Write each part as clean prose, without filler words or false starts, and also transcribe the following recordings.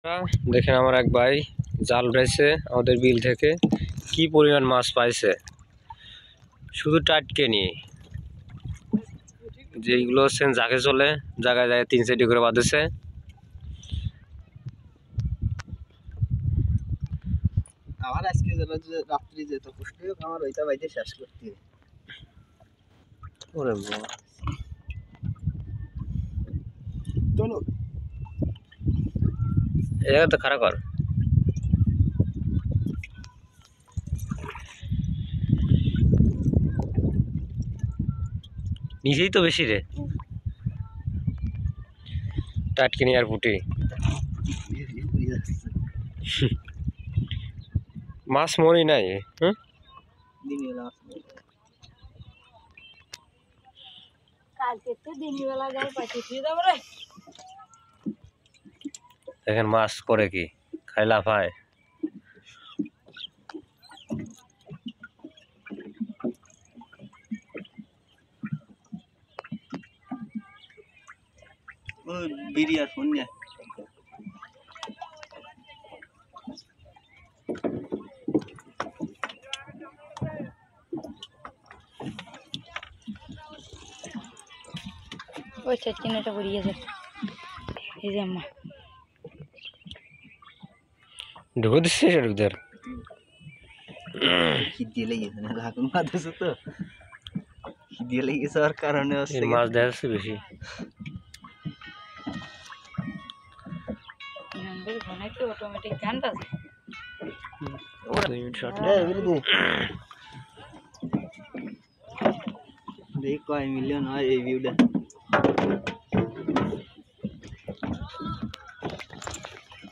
দেখেন আমার এক ভাই জাল বেছে আমাদের বিল থেকে কি পরিমাণ মাছ পাইছে শুধু টাটকে নিয়ে, যেগুলো হচ্ছেন জাকে চলে জায়গায় জায়গায় 3-4টি করে বাঁধেছে। আমার আজকে রাত্রি যেত কষ্ট আমার ওইটা বাইতে শেষ করতে ওরে চলো এটা তো খারাপ কর নিচেই তো বেশি রে টাটকে নিয়ে আর পুটি মাছ মরি নাই। দেখেন মাছ করে কি খাই লাফায়। বিরিয়ার ফোন নিয়ে ওই চটকিনাটা পড়িয়ে যায় এই যে আম্মা ঢুকে দিচ্ছে উধর খিদিয়ে লেগেছে না এখন মাথাছে তো খিদিয়ে লেগেছে আর কারণে মাছ দেখা যাচ্ছে বেশি। অটোমেটিক গানটা দেখ কয় মিলিয়ন হয় এই ভিউটা।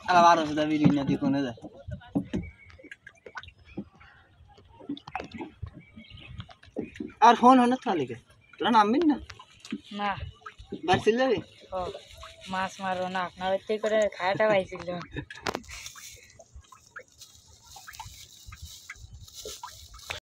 আর 1200 দাবি নদী কোনে যায় আর ফোন হনে থালিকে তোরা নামবেন না না বাড়ছিল যাবে মাছ মারো না আপনার করে খায়াটা পাইছিল।